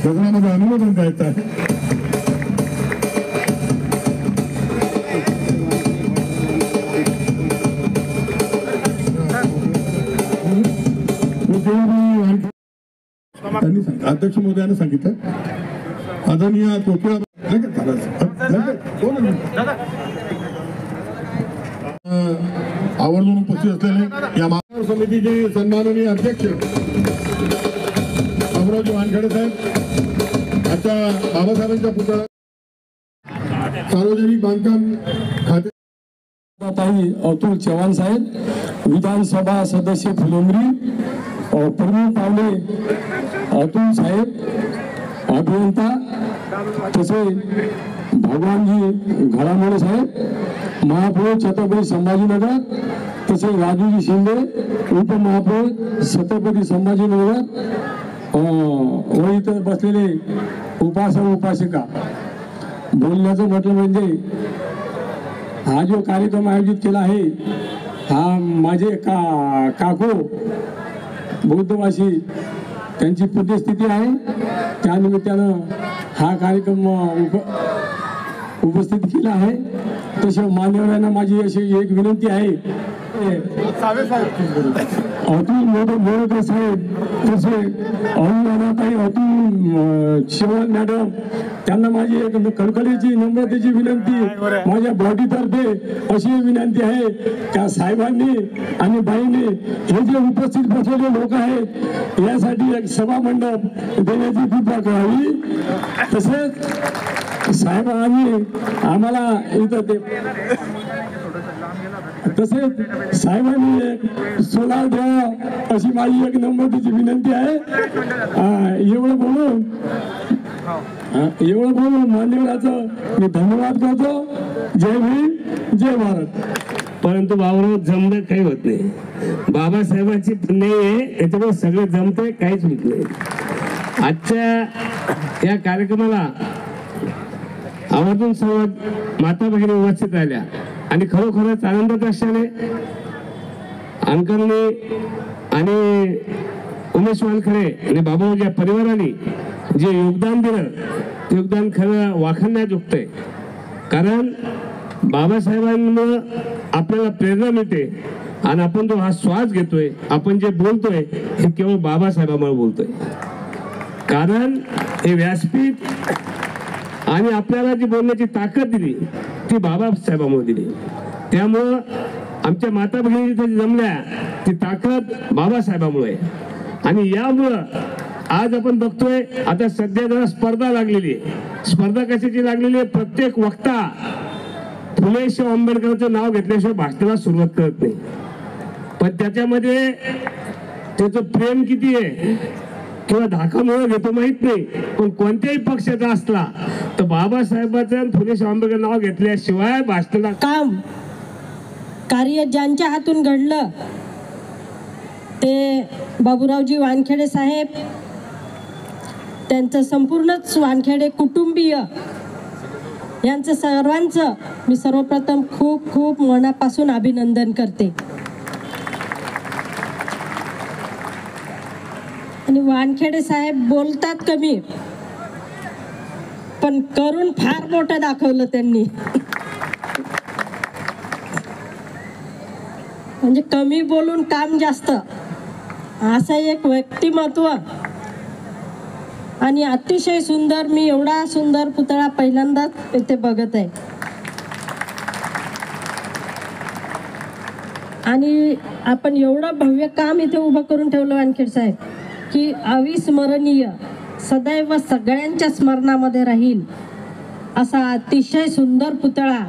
प्रोग्राममध्ये अनुमोदन द्यायचं आहे. अध्यक्ष महोदयाने सांगितलं आदरणीय कोकिळा आवर्जून उपस्थित असलेले या महानगर समितीचे सन्माननीय अध्यक्ष बाबूरावजी वानखेडे साहेब, आता बाबासाहेबांच्या पुतळा सार्वजनिक बांधकाम खाते अतुल चव्हाण साहेब, विधानसभा सदस्य फुलंब्री, प्रमुख पाहुणे अतुल साहेब, अभियंता तसे भगवानजी घडामोडे साहेब, महापौर छत्रपती संभाजीनगर तसे राजूजी शिंदे, उपमहापौर छत्रपती संभाजीनगर व इतर बसलेले उपासक उपासिका. बोलण्याचं म्हटलं म्हणजे हा जो कार्यक्रम आयोजित केला आहे हा माझे काकू बौद्धवासी त्यांची पुण्यस्थिती आहे. त्यानिमित्तानं हा कार्यक्रम उपस्थित केला आहे. तसे मान्यवरांना माझी अशी एक विनंती आहे, अतुल मोडकर साहेब तसे अरुणाताई अतुल चव्हाण मॅडम त्यांना माझी एक कळकळीची नम्रतेची विनंती माझ्या बॉडीतर्फे अशी विनंती आहे त्या साहेबांनी आणि बाईंनी हे जे उपस्थित बसलेले लोक आहेत यासाठी एक सभा मंडप देण्याची कृपा करावी. तसेच साहेबांनी आम्हाला इथं तसेच साहेबांनी एक सोलार द्यावा अशी माझी एक नम्रतेची विनंती आहे. एवढं बोलून मान्यवराचं मी धन्यवाद करतो. जय भीम, जय भारत. परंतु बाबूराव जमणं काही होत नाही. बाबासाहेबांची पुण्य आहे याच्यामुळे सगळे जमते, काहीच होत नाही. आजच्या या कार्यक्रमाला आवर्जून सर्व माता भगिनी उपस्थित राहिल्या आणि खरोखरच आनंदात असल्याने अंकलने आणि उमेश वानखेडे आणि बाबूरावच्या परिवाराने जे योगदान दिलं ते योगदान खरं वाखाणण्याजोगतं आहे. कारण बाबासाहेबांमुळे आपल्याला प्रेरणा मिळते आणि आपण जो हा श्वास घेतोय, आपण जे बोलतोय हे केवळ बाबासाहेबांमुळे बोलतोय. कारण हे व्यासपीठ आणि आपल्याला जी बोलण्याची ताकद दिली ती बाबासाहेबांमुळे दिली. त्यामुळं आमच्या माता भगिनी जिथे जमल्या ती ताकद बाबासाहेबांमुळे आणि यामुळं आज आपण बघतोय आता सध्या जरा स्पर्धा लागलेली आहे. स्पर्धा कशाची लागलेली आहे? प्रत्येक वक्ता फुले शाहू आंबेडकरांचं नाव घेतल्याशिवाय भाषणाला सुरुवात करत नाही. पण त्याच्यामध्ये त्याचं प्रेम किती आहे किंवा धाकामुळे घेतो माहित नाही, पण कोणत्याही पक्षाचा असला तर बाबासाहेबांचं फुले शाहू आंबेडकर नाव घेतल्याशिवाय भाषणाला काम कार्य ज्यांच्या हातून घडलं ते बाबूरावजी वानखेडे साहेब, त्यांचं संपूर्णच वानखेडे कुटुंबीय यांचं सर्वांचं मी सर्वप्रथम खूप खूप मनापासून अभिनंदन करते. आणि वानखेडे साहेब बोलतात कमी पण करून फार मोठं दाखवलं त्यांनी. म्हणजे कमी बोलून काम जास्त असं एक व्यक्तिमत्व आणि अतिशय सुंदर. मी एवढा सुंदर पुतळा पहिल्यांदाच इथे बघत आहे. आणि आपण एवढं भव्य काम इथे उभं करून ठेवलं वानखेडे साहेब की अविस्मरणीय, सदैव सगळ्यांच्या स्मरणामध्ये राहील असा अतिशय सुंदर पुतळा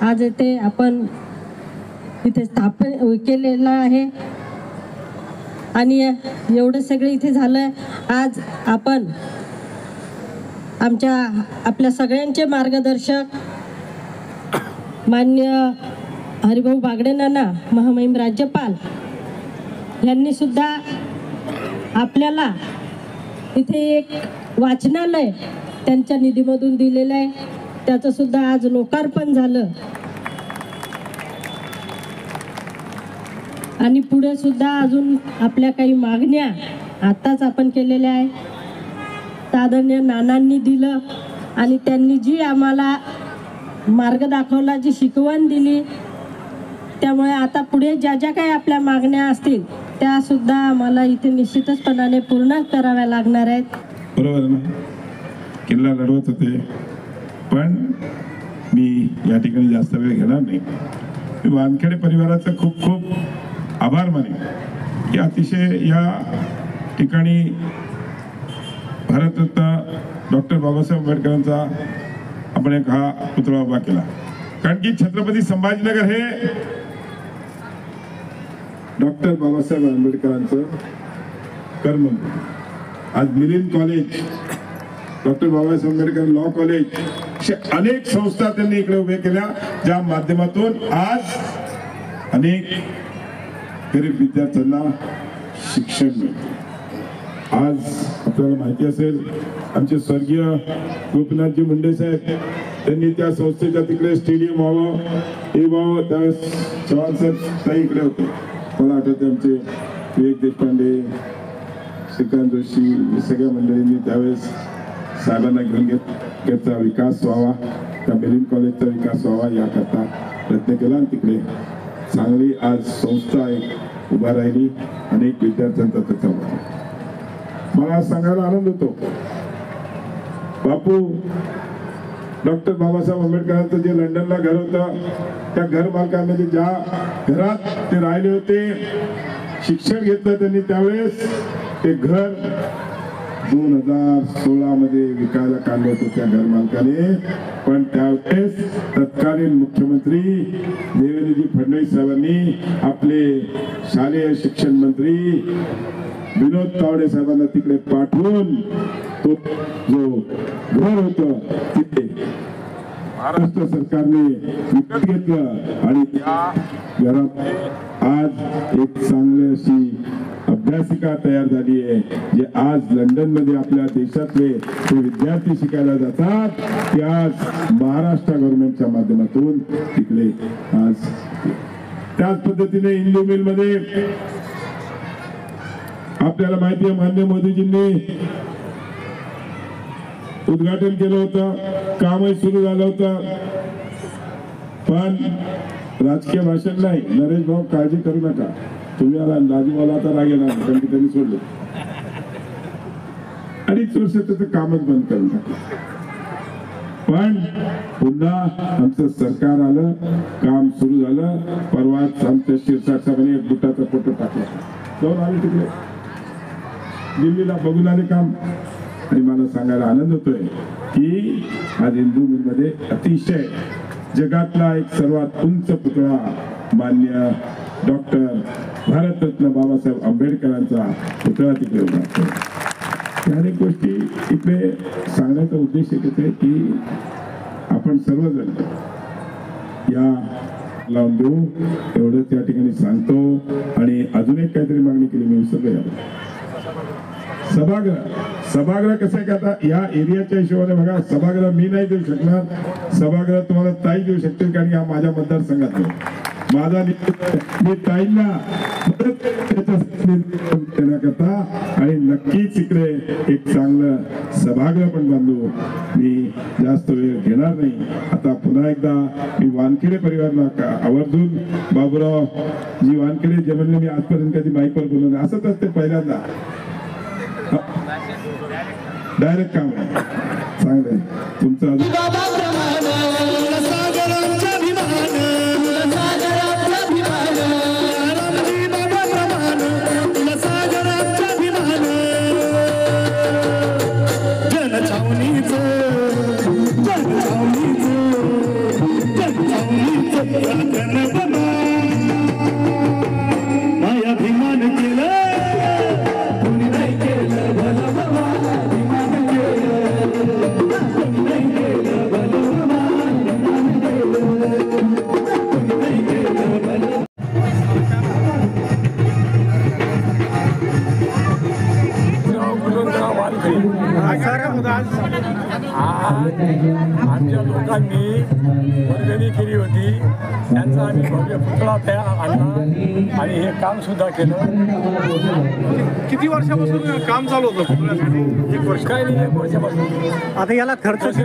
आज इथे आपण इथे स्थापन केलेला आहे. आणि एवढं सगळं इथे झालं. आज आपण आपल्या सगळ्यांचे मार्गदर्शक मान्य हरिभाऊ बागडे नाना, महामहिम राज्यपाल यांनी सुद्धा आपल्याला इथे एक वाचनालय त्यांच्या निधीमधून दिलेलं आहे. त्याचं सुद्धा आज लोकार्पण झालं. आणि पुढे सुद्धा अजून आपल्या काही मागण्या आताच आपण केलेल्या आहे. आदरणीय नानांनी दिलं आणि त्यांनी जी आम्हाला मार्ग दाखवला, जी शिकवण दिली, त्यामुळे आता पुढे ज्या ज्या काही आपल्या मागण्या असतील त्या सुद्धा आम्हाला इथे निश्चितपणाने पूर्ण कराव्या लागणार आहेत. बरोबर ना, किल्ला लढवत होते, पण मी या ठिकाणी जास्त वेळ घेणार नाही. मी वानखेडे परिवाराचं खूप खूप आभार मानेन की अतिशय या ठिकाणी भारतरत्न डॉक्टर बाबासाहेब आंबेडकरांचा आपण एक हा पुतळा उभा केला. कारण की छत्रपती संभाजीनगर हे डॉक्टर बाबासाहेब आंबेडकरांचं कर्म. आज Milind college, doctor Babasaheb Ambedkar law college, अशा अनेक संस्था त्यांनी इकडे उभे केल्या, ज्या माध्यमातून आज अनेक गरीब विद्यार्थ्यांना शिक्षण मिळते. आज आपल्याला माहिती असेल, आमचे स्वर्गीय गोपीनाथजी मुंडे साहेब त्यांनी त्या संस्थेच्या तिकडे स्टेडियम व्हावं हे व्हावं, त्यावेळेस चव्हाण साहेब ताई इकडे होते. मला आठवते आमचे विवेक देशपांडे, श्रीकांत जोशी, सगळ्या मंडळींनी त्यावेळेस साहेबांना घेऊन त्याचा विकास व्हावा, त्या मिलिंद कॉलेजचा विकास व्हावा याकरता प्रयत्न केला. आणि तिकडे चांगली आज संस्था एक उभा राहिली, अनेक विद्यार्थ्यांचा त्याचा मला सांगायला आनंद होतो. बापू डॉक्टर बाबासाहेब आंबेडकरांचं जे लंडनला घर होतं, त्या घर मालकामध्ये ज्या घरात ते राहिले होते, शिक्षण घेतलं त्यांनी, त्यावेळेस ते घर 2016 मध्ये विकायला काढलं होतं त्या घर मालकाने. पण त्यावेळेस तत्कालीन मुख्यमंत्री देवेंद्रजी फडणवीस साहेबांनी आपले शालेय शिक्षण मंत्री विनोद तावडे साहेबांना तिकडे पाठवून तो जो घर होतं तिथे महाराष्ट्र सरकारने विकत घेतलं आणि त्या घरात आज एक चांगली अशी अभ्यासिका तयार झाली आहे, जे आज लंडन मध्ये आपल्या देशातले जे विद्यार्थी शिकायला जातात, ते आज महाराष्ट्र गव्हर्नमेंटच्या माध्यमातून तिकडे आज त्याच पद्धतीने इंदू मिल मध्ये आपल्याला माहिती आहे माननीय मोदीजींनी उद्घाटन केलं होतं, कामही सुरू झालं होतं. पण राजकीय भाषण नाही. नरेश भाऊ काळजी करू नका, तुम्ही आला राजू मला आता राग येणार, कारण की त्यांनी सोडलं. 2.5 वर्ष त्याचं कामच बंद करून टाकलं. पण पुन्हा आमचं सरकार आलं, काम सुरू झालं. परवाच आमच्या शिरसाट साहेबांनी एक बुटाचा फोटो टाकला, जाऊन आम्ही तिकडे दिल्लीला बघून आले काम. आणि मला सांगायला आनंद होतोय की आज हिंदू मिलमध्ये अतिशय जगातला एक सर्वात उंच पुतळा मान्य डॉक्टर भारतरत्न बाबासाहेब आंबेडकरांचा पुतळा तिकडे उभा आहे. त्या अनेक गोष्टी इकडे सांगण्याचा उद्देश एकच आहे की आपण सर्वजण या लावून देऊ एवढंच या ठिकाणी सांगतो. आणि अजून एक काहीतरी मागणी केली मी विसरलो. सभागृह कसं आहे का आता या एरियाच्या हिशोबाने बघा, सभागृह मी नाही देऊ शकणार, सभागृह तुम्हाला ताई देऊ शकतील कारण की हा माझ्या मतदारसंघात आहे. माझा मी ताईंना मदत देण्याकरता आणि नक्कीच इकडे एक चांगलं सभागृह पण बांधू. मी जास्त वेळ घेणार नाही. आता पुन्हा एकदा मी वानखेडे परिवाराला आवर्जून बाबूराव जी वानखेडे जे म्हणले मी आजपर्यंत कधी माईकवर बोललो नाही, असंच असते पहिल्यांदा डायरेक्ट काम आहे. चांगलं तुमचं आमच्या लोकांनी वर्गणी केली होती, त्यांचा आम्ही भव्य पुतळा तयार आणला आणि हे काम सुद्धा केलं. किती वर्षापासून काम चालू होतं पुतळ्यासाठी? 1 वर्ष काही नाही, 1 वर्षापासून. आता याला खर्च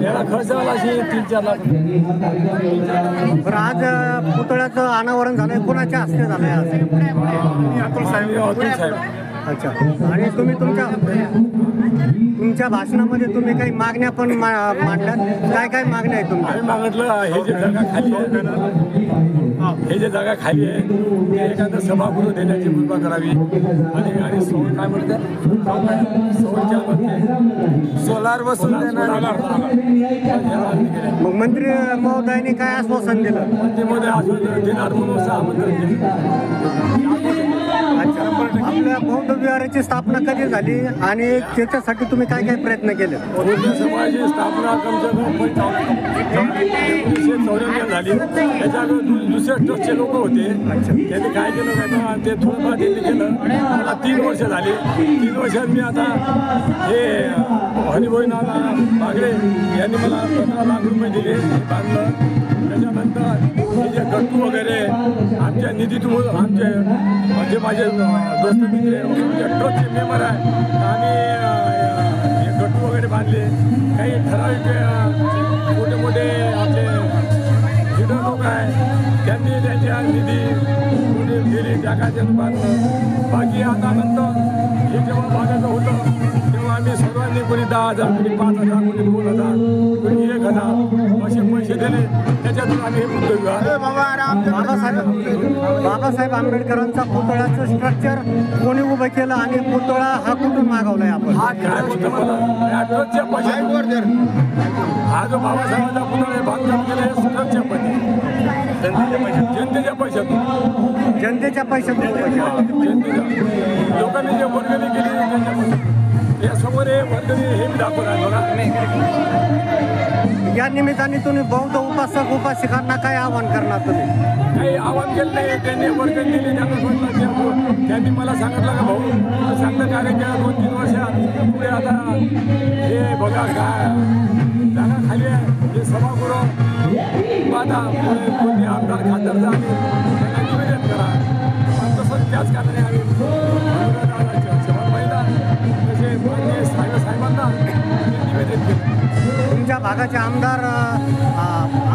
याला खर्च आला असे 3-4 लाख. बरं, आज पुतळ्याचं अनावरण झालंय, कोणाच्या हस्ते झालंय आज? अतुल साहेब. अच्छा. आणि तुम्ही तुमच्या भाषणामध्ये तुम्ही काही मागण्या पण मांडल्यात. काय काय मागण्या आहेत तुमच्या? आम्ही मागितलं हे जे जागा खाली आहे, हे जे जागा खाली आहे ते एखादं सभागृह देण्याची कृपा करावी. आणि सौर काय म्हणतात, सोलार बसून देणार. मग मंत्री महोदयांनी काय आश्वासन दिलं? मंत्रीमध्ये आश्वासन देणार म्हणून असं आमंत्रण दिलं. अच्छा. आपल्या बौद्ध विहाराची स्थापना कधी झाली आणि त्याच्यासाठी तुम्ही काय काय प्रयत्न केले? बौद्ध समाजाची स्थापना कमसे कम 1994 झाली. त्याच्यावर दुसऱ्या ट्रस्टचे लोक होते. त्यांनी काय केलं काय ते थोडंफार त्यांनी केलं. मला 3 वर्ष झाली. 3 वर्षात मी आता हे हरिभाईनाथ बागडे यांनी मला 15 लाख रुपये दिले, बांधलं. त्याच्यानंतर हे जे गट्टू वगैरे आमच्या निधीतून आमचे म्हणजे माझे दोस्त मित्र ट्रस्टचे मेंबर आहे, आम्ही हे गट्टू वगैरे बांधले. काही ठराविक मोठे मोठे आपले लिडर लोक आहे त्यांनी त्यांच्या निधी कोणी दिली जागाच्या बांधलं. बाकी आता नंतर हे जेव्हा बागायचं होतं तेव्हा आम्ही सर्वांनी कोणी 10,000, कोणी 5,000, कोणी 2,000, कोणी 1,000 असे पैसे दिले. त्याच्यातून आम्ही हे मुद्दे बाबासाहेब आंबेडकरांचा पुतळ्याचं स्ट्रक्चर कोणी उभं केलं आणि पुतळा हा कुठून मागवलाय आपण? हा काय होतं मला ट्रस्टच्या पैशावर हा जो बाबासाहेबांचा पुतळा बांधकाम केलं हे स्ट्रक्चरच्या पैसे, जनतेच्या पैशातून. जनतेच्या पैशातून लोकांनी जे वर्गणी केली त्याच्या यासमोर हे वर्गणी हे दाखवून आहे बघा. या निमित्ताने तुम्ही बौद्ध उपासक उपासिकांना काय आवाहन करणार तुम्ही? काही आवाहन केलं नाही. त्यांनी वर्गणी दिली, त्यांना म्हटलं त्यांनी मला सांगितलं का भाऊ चांगलं कार्य केलं 2-3 वर्षात पुढे आता हे बघा काय जागा खाली आहे हे सभागृह आता कोणी आमदार खासदार त्यांना निवेदन करा. तसंच त्याच कारणाने आम्ही महिला तसे साहेबांना निवेदन केलं. तुमच्या भागाचे आमदार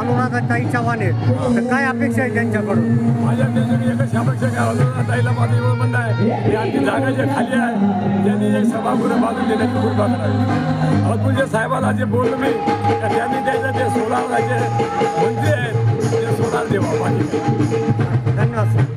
अनुराधाताई चव्हाण आहेत, तर काय अपेक्षा आहे त्यांच्याकडून? माझ्या त्यांच्याकडे एकच अपेक्षा काय ताईला माझं एवढं म्हणणं आहे की आमची जागा जे खाली आहे त्यांनी एक सभागृह बांधून देण्याची कृपा करावी. अतुल साहेबाला जे बोललो मी त्यांनी त्याचं ते सोलार मंत्री आहेत ते सोलार देवा. धन्यवाद.